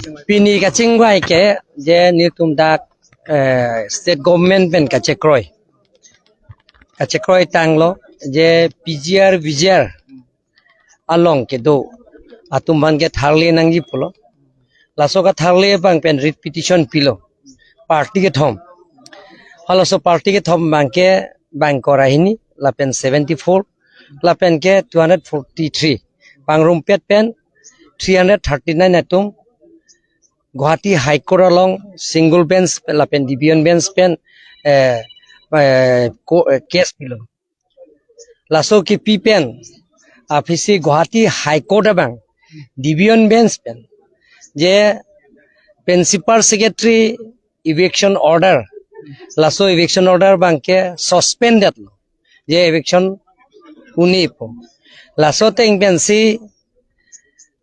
Pini kaching wai ke je ni tum dak state government pen kachekroy tanglo je PGR VGR along ke do atum ban ke tharle nangji polo laso ka tharle bang pen writ petition pilo party ke thom halaso party ke thom bang korahini la pen 74 la pen ke 243 pangrum pet pen 339 atum Guwahati High Court along single bench lapen division bench pen case pilo laso ki pi pen afisi Guwahati High Court abang division bench pen je principal secretary eviction order laso eviction order bang ke suspended lo je eviction uni po laso teng pen si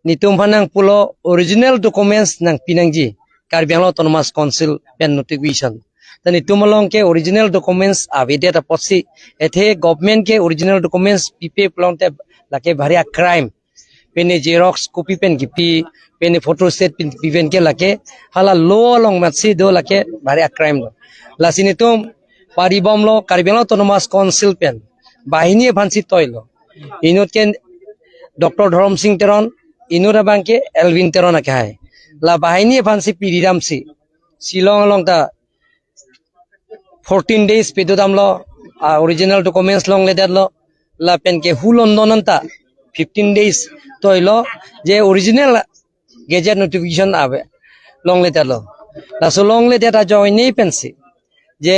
nitum panang pulo original documents nang pinangji Karbi Anglong Autonomous Council pen notification dan itu melong ke original documents avide ta posi ethe government ke original documents pipe plong te lake bharia crime pene xerox copy pen gipi pene photo set pen ke lake hala lo long matsi do lake bharia crime lo lasini tum paribom lo Karbi Anglong Autonomous Council pen bahini bhansi toilo inut ken Dr. Dharam Singh Teron inura bangke Elvin Teron akai la bahini fansi piriram si silong along ta 14 days pedodam lo original documents long le lo la pen ke hulon nonanta 15 days toilo je original gazette notification ave long le lo la so long le data join nei pensi je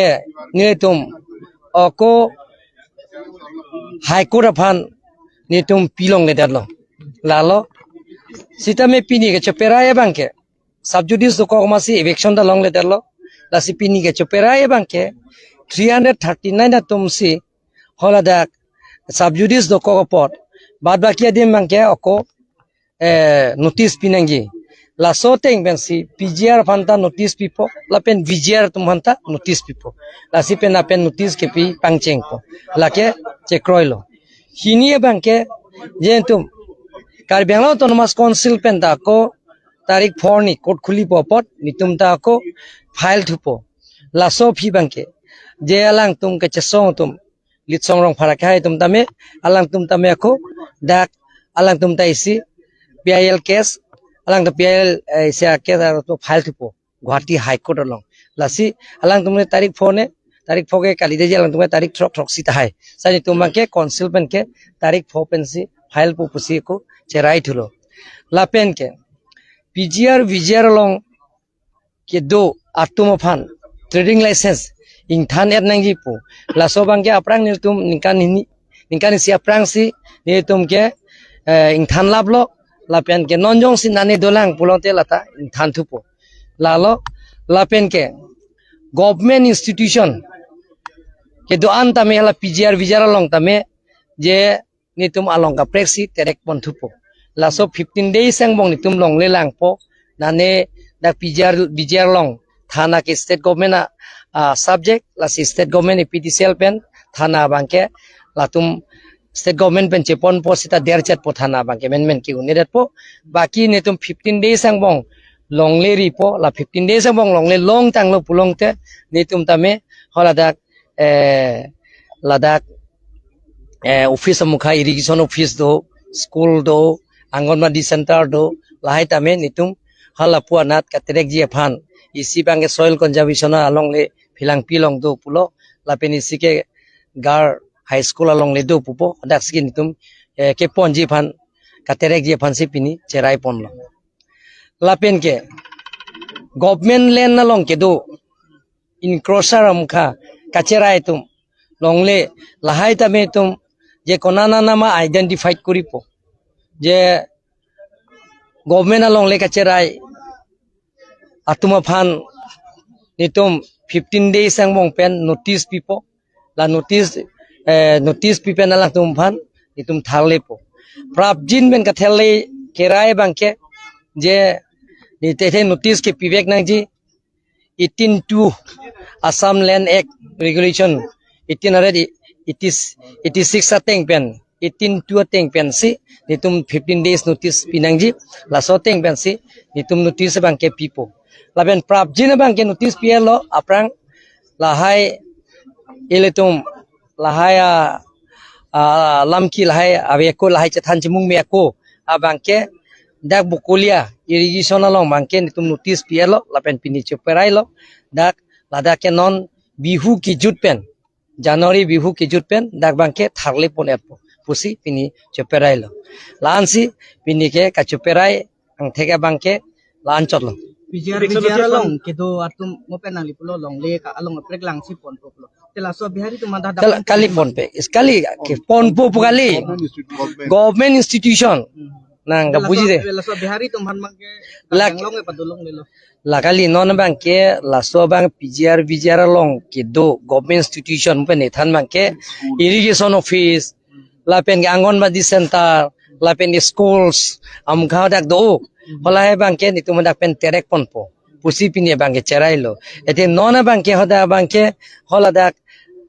nitum oko high court fan nitum pilong le lo lalo sita me pini ke chopera ya bangke subjudice doko masi eviction da long letter lo la si pini ke chopera ya bangke 339 da tumsi hola da subjudice doko pot bad baki adim bangke oko notice pinangi la so teng bensi PGR phanta notice pipo la pen VGR tum phanta notice pipo la si pen apen notice ke pi pangcheng po la ke chekroilo hini bangke jentum Karbi Anglong Autonomous Council pen ta ko tarik 4 ni court khuli popot nitum ta ko file thupo laso phi bangke je alang tum ke chesong tum lit song rong phara khai tum tame alang tum tame ko dak alang tum ta isi PIL case alang ta PIL sia case to file thupo Guwahati High Court along lasi alang tum ne tarik 4 ne tarik 4 ke kali de alang tum tarik thok sita hai sani tum bangke council pen ke tarik 4 pen si file pu pusi ko cherai thulo lapen ke PGR VGR long ke do atum fan trading license ing than er nangji pu laso bangke aprang nitum ningkan si aprang si nitum ke ing than lablo lapen ke nonjong si nane dolang pulonte lata ing than thupo lalo lapen ke government institution ke do an tame la PGR VGR long tame je nitum along ka preksi terek pon thupo laso 15 days ang bong nitum long le lang po nane da PGR long thana ke state government subject la state government PTCL pen thana bangke latum state government pen chepon po sita derchat po thana bangke men ki unidat po baki nitum 15 days ang bong long le ri po la 15 days ang bong long le long tang lo pulong te nitum tame holadak ladak office mukha irrigation office do school do Angonwadi center do lahai tame nitum hala puanat katerek ji phan isi bange soil conservation along le philang pilong do pulo lapeni sike gar high school along le do pupo dak skin nitum ke ponji phan katerek ji phan sipini cherai ponlo lapen ke government land along ke do encroacher amkha kacherai tum longle lahai tame tum je konana nama identified koripo je government along le kacherai atuma phan nitum 15 days ang mong pen notice pipo la notice pipo na lang tum phan nitum tharle po prapjin ben kathele kerai bangke je nitete notice ke pivek nangji 18(2) Assam Land Act Regulation 1886 ateng pen 18 tua teng pensi nitum 15 days notice pinangji la so teng pensi nitum notice bangke pipo laben prapjina bangke notice pielo aprang lahai eletum lahai lamki lahai aveko lahai chathan chimung meko abangke dak bukulia irrigation along bangke nitum notice pielo lapen pini choperai lo dak ladake non bihu ki jutpen Januari bihu ki jutpen dak bangke tharle pon erpo pusi pini choperai lo lansi pini ke ka choperai ang thega bangke lan chotlo Bijar long kedo atum mopen nang lipulo long le ka along prek lang si pon poklo tela so bihari tu manda kali pon pe sekali pon po kali government institution nang ka buji de tela so bihari tu man mangke long e padulong lelo la kali non bangke la so bang bijar long kedo government institution pe ne than bangke irrigation office la pen angonbadi center la pen schools am khao dak do hola he bangke ni tum dak pen terek ponpo pusi pini bangke cherailo ete nona bangke hoda bangke hola dak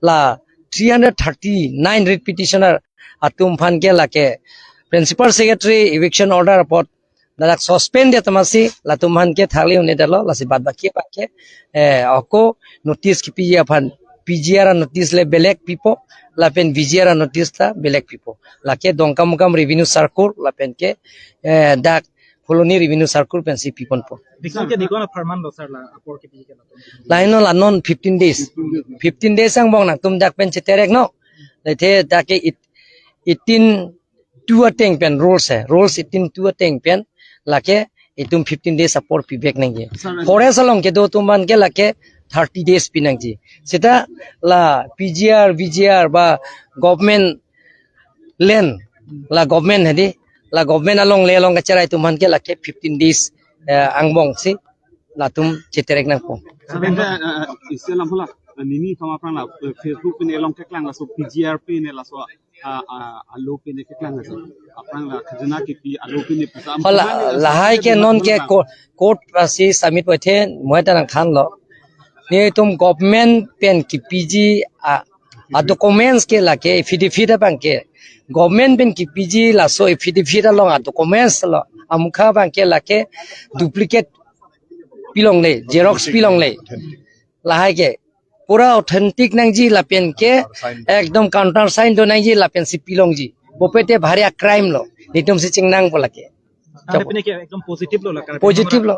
la 339 writ petitioner atum phanke lake principal secretary eviction order report dak suspend ya tamasi la tum phanke thali une dalo la si bad baki bangke oko notice ki PGR notice le belek pipo la pen VGR notice la belek pipo la ke dongkam revenue circle la pen ke dak Koloni revenue circle pensi pipon po. dikon ke dikon farman lo sar la apor ke piji ke Laino la non 15 days. 15 days ang bong na tum dak pen cheterek no. Lethe dake 18 tua teng pen rules hai. Rules 18 tua teng pen lake itum 15 days apor pibek nangje. Forest along ke do tumban ke lake 30 days pinangji. Sita la PGR VGR ba government land la government hadi la government along le along kacarai tuman ke la ke 15 days angbong si la tum cheterek nang po sebenarnya istilah pula nini sama orang lah Facebook pun elong keklang lah so PGR pun lah so alo pun keklang lah so orang lah khazana ke pi alo pun pesa hola lahai ke non ke court pasi submit hoithe moi ta khan lo ni tum government pen ki PG a documents ke la ke affidavit bang ke government pen ki PG la so affidavit along a documents lo amukha bang ke la ke duplicate pilong le xerox pilong le lahai ke pura authentic nang ji la pen ke ekdom counter sign do nang ji la pen si pilong ji bopete bhari a crime lo nitum si chingnang bola ke tare pine ke ekdom positive lo la positive lo